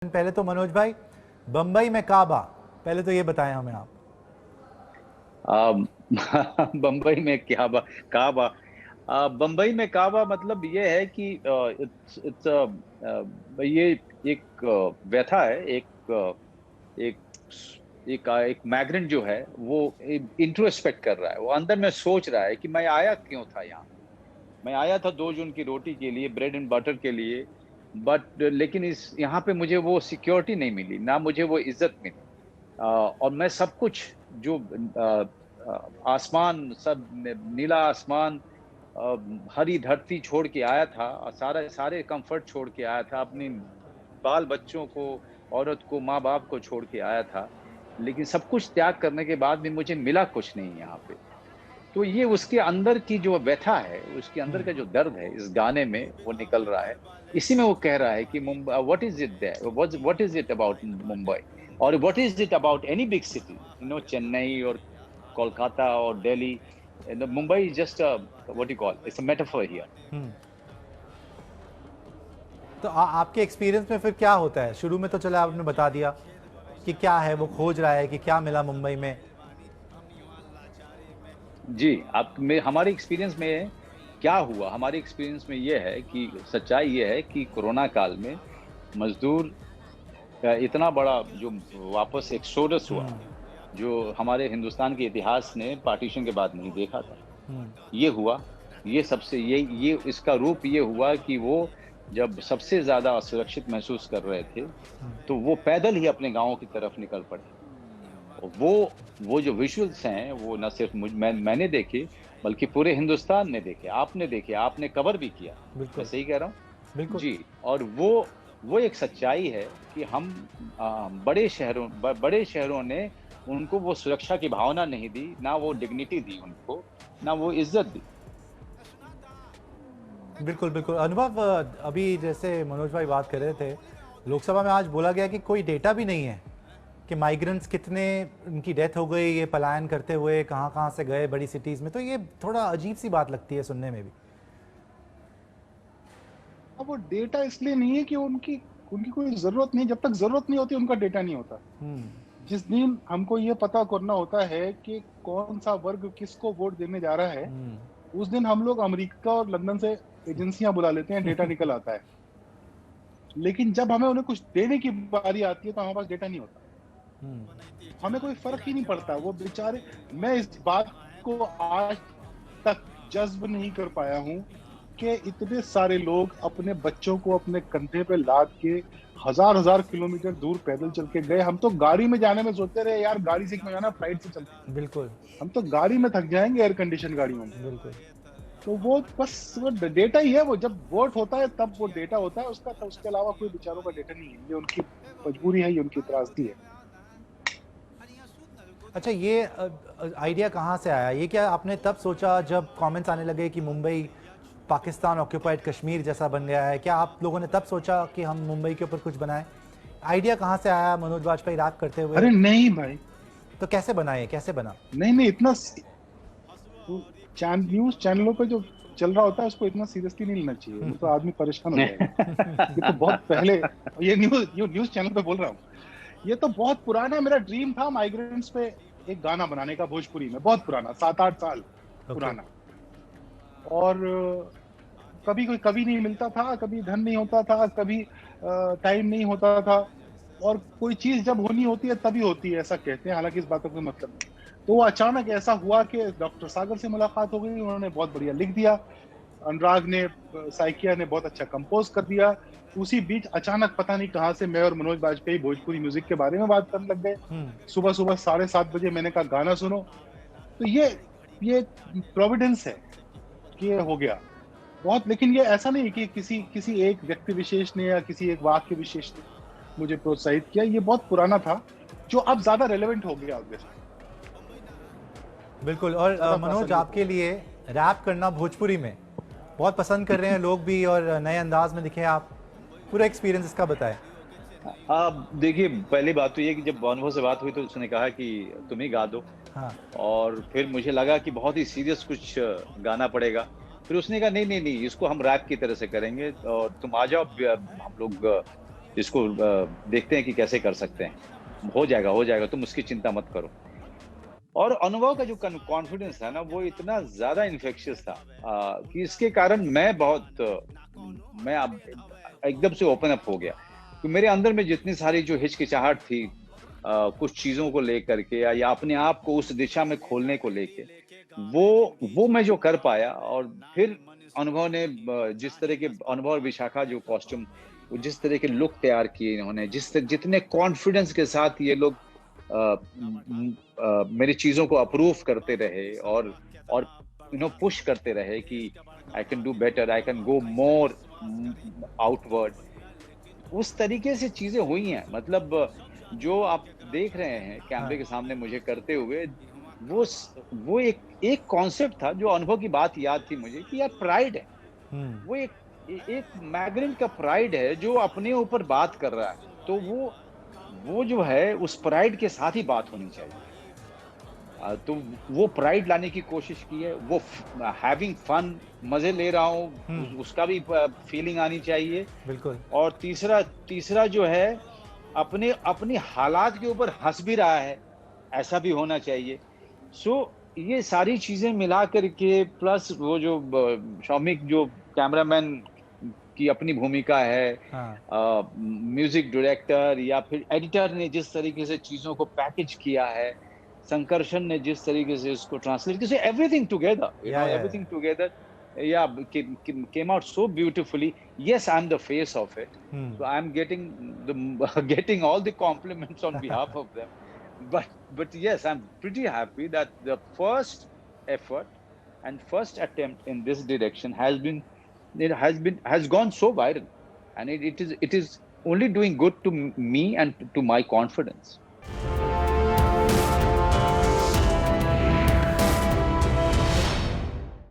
पहले तो मनोज भाई, बंबई में काबा, पहले तो ये बताएं हमें आप। आ, बम्बई में काबा। बम्बई में काबा मतलब ये है कि इट्स ये एक व्यथा है। एक एक मैग्रेंट जो है वो इंट्रोस्पेक्ट कर रहा है। वो अंदर में सोच रहा है कि मैं आया क्यों था यहाँ। मैं आया था 2 जून की रोटी के लिए, ब्रेड एंड बटर के लिए। बट लेकिन इस यहाँ पे मुझे वो सिक्योरिटी नहीं मिली, ना मुझे वो इज्जत मिली। और मैं सब कुछ जो आसमान, सब नीला आसमान, हरी धरती छोड़ के आया था, और सारे सारे कंफर्ट छोड़ के आया था, अपनी बाल बच्चों को, औरत को, माँ बाप को छोड़ के आया था। लेकिन सब कुछ त्याग करने के बाद भी मुझे मिला कुछ नहीं यहाँ पे। तो ये उसके अंदर की जो व्यथा है, उसके अंदर का जो दर्द है, इस गाने में वो निकल रहा है। इसी में वो कह रहा है कि Mumbai, what is it there, what is it about Mumbai, और what is it about any big city, Chennai और कोलकाता और Delhi. Mumbai is just what you call, it's a metaphor here. तो आपके एक्सपीरियंस में फिर क्या होता है? शुरू में तो चलो आपने बता दिया कि क्या है, वो खोज रहा है कि क्या मिला मुंबई में। जी, आप में हमारे एक्सपीरियंस में क्या हुआ, हमारे एक्सपीरियंस में ये है कि सच्चाई ये है कि कोरोना काल में मजदूर का इतना बड़ा जो वापस एक्सोडस हुआ, जो हमारे हिंदुस्तान के इतिहास ने पार्टीशन के बाद नहीं देखा था, ये हुआ। ये सबसे ये इसका रूप ये हुआ कि वो जब सबसे ज्यादा असुरक्षित महसूस कर रहे थे, तो वो पैदल ही अपने गांवों की तरफ निकल पड़े। वो जो विजुअल्स हैं, वो न सिर्फ मैंने देखे, बल्कि पूरे हिंदुस्तान ने देखे, आपने देखे, आपने कवर भी किया। मैं बिल्कुल सही कह रहा हूँ? बिल्कुल। जी। और वो एक सच्चाई है कि हम बड़े शहरों ने उनको वो सुरक्षा की भावना नहीं दी, ना वो डिग्निटी दी उनको, ना वो इज्जत दी। बिल्कुल बिल्कुल। अनुभव, अभी जैसे मनोज भाई बात कर रहे थे, लोकसभा में आज बोला गया कि कोई डेटा भी नहीं है कि माइग्रेंट्स कितने, उनकी डेथ हो गई ये पलायन करते हुए, कहाँ कहाँ से गए बड़ी सिटीज़ में। तो ये थोड़ा अजीब सी बात लगती है सुनने में भी। अब वो डेटा इसलिए नहीं है कि उनकी उनकी कोई जरूरत नहीं, जब तक जरूरत नहीं होती उनका डेटा नहीं होता। जिस दिन हमको ये पता करना होता है कि कौन सा वर्ग किसको वोट देने जा रहा है, उस दिन हम लोग अमेरिका और लंदन से एजेंसियां बुला लेते हैं, डेटा निकल आता है। लेकिन जब हमें उन्हें कुछ देने की बारी आती है तो हमारे पास डेटा नहीं होता। हमें कोई फर्क ही नहीं पड़ता। वो बेचारे, मैं इस बात को आज तक जज्ब नहीं कर पाया हूं कि इतने सारे लोग अपने बच्चों को अपने कंधे पे लाद के हजार हजार किलोमीटर दूर पैदल चल के गए। हम तो गाड़ी में जाने में सोचते रहे, यार गाड़ी से क्यों जाना, फ्लाइट से चलते। बिल्कुल। हम तो गाड़ी में थक जाएंगे, एयर कंडीशन गाड़ियों में। बिल्कुल। तो वो बस वो डेटा ही है। वो जब वोट होता है तब वो डेटा होता है उसका, तो उसके अलावा कोई बेचारों का डेटा नहीं है। ये उनकी मजबूरी है, ये उनकी त्रासदी है। अच्छा, ये आइडिया कहाँ से आया? ये क्या आपने तब सोचा जब कमेंट्स आने लगे कि मुंबई पाकिस्तान ऑक्यूपाइड कश्मीर जैसा बन गया है? क्या आप लोगों ने तब सोचा कि हम मुंबई के ऊपर कुछ बनाएं? आइडिया कहाँ से आया मनोज वाजपेयी रैप करते हुए? अरे नहीं भाई, तो कैसे बना, ये कैसे बना? नहीं इतना न्यूज चैनलों पे जो चल रहा होता है उसको इतना सीरियसली नहीं लेना चाहिए, नहीं तो आदमी परेशान हो जाएगा। ये तो बहुत पहले, ये न्यूज चैनल पे बोल रहा हूँ, ये तो बहुत पुराना मेरा ड्रीम था माइग्रेंट्स पे एक गाना बनाने का भोजपुरी में। बहुत पुराना, 7-8 साल पुराना। और कभी कोई कवि नहीं मिलता था, कभी धन नहीं होता था, कभी टाइम नहीं होता था। और कोई चीज जब होनी होती है तभी होती है, ऐसा कहते हैं, हालांकि इस बात का कोई मतलब नहीं। तो वो अचानक ऐसा हुआ कि डॉक्टर सागर से मुलाकात हो गई, उन्होंने बहुत बढ़िया लिख दिया, अनुराग ने, साइकिया ने बहुत अच्छा कंपोज कर दिया। उसी बीच अचानक पता नहीं कहां से मैं और मनोज वाजपेयी भोजपुरी म्यूजिक के बारे में बात करने लग गए। सुबह सुबह 7:30 बजे मैंने कहा गाना सुनो। तो ये प्रोविडेंस है कि ये हो गया बहुत। लेकिन ये ऐसा नहीं कि किसी एक व्यक्ति विशेष ने या किसी एक वाक्य विशेष ने मुझे प्रोत्साहित किया। ये बहुत पुराना था जो अब ज्यादा रेलेवेंट हो गया। बिल्कुल। और मनोज, आपके लिए रैप करना भोजपुरी में बहुत पसंद कर रहे हैं लोग भी, और नए अंदाज में दिखे आप। पूरा एक्सपीरियंस इसका बताएं। आप देखिए, पहली बात तो ये कि जब अनुभव से बात हुई तो उसने कहा कि तुम ही गा दो। हाँ। और फिर मुझे लगा कि बहुत ही सीरियस कुछ गाना पड़ेगा। फिर उसने कहा नहीं नहीं नहीं, इसको हम रैप की तरह से करेंगे, और तुम आ जाओ, हम लोग इसको देखते हैं कि कैसे कर सकते हैं। हो जाएगा, तुम उसकी चिंता मत करो। और अनुभव का जो कॉन्फिडेंस था ना, वो इतना ज्यादा इन्फेक्शियस था कि इसके कारण मैं अब एकदम से ओपन अप हो गया। तो मेरे अंदर में जितनी सारी जो हिचकिचाहट थी कुछ चीजों को लेकर के या अपने आप को उस दिशा में खोलने को लेके, वो मैं जो कर पाया। और फिर अनुभव ने जिस तरह के अनुभव और विशाखा जो कॉस्ट्यूम, जिस तरह के लुक तैयार किए इन्होंने, जितने कॉन्फिडेंस के साथ ये लोग मेरी चीजों को अप्रूव करते रहे और पुश करते रहे कि I can do better, I can go more outward. उस तरीके से चीजें हुई हैं। मतलब जो आप देख रहे हैं कैमरे के सामने मुझे करते हुए, वो एक कॉन्सेप्ट था जो अनुभव की बात याद थी मुझे कि यार प्राइड है। वो एक मैग्नेट का प्राइड है जो अपने ऊपर बात कर रहा है। तो वो जो है उस प्राइड के साथ ही बात होनी चाहिए। तो वो प्राइड लाने की कोशिश की है। वो हैविंग फन, मजे ले रहा हूँ, उसका भी फीलिंग आनी चाहिए। बिल्कुल। और तीसरा जो है अपनी हालात के ऊपर हंस भी रहा है, ऐसा भी होना चाहिए। ये सारी चीजें मिला करके, प्लस वो जो शौमिक जो कैमरामैन की अपनी भूमिका है, म्यूजिक डायरेक्टर या फिर एडिटर ने जिस तरीके से चीजों को पैकेज किया है, संकर्षण ने जिस तरीके से उसको ट्रांसलेट किया, everything together came out so beautifully. Yes, I'm the face of it, so I'm getting all the compliments on behalf of them. But yes, I'm pretty happy that the first effort and first attempt in this direction has gone so viral, and it is only doing good to me and to my confidence.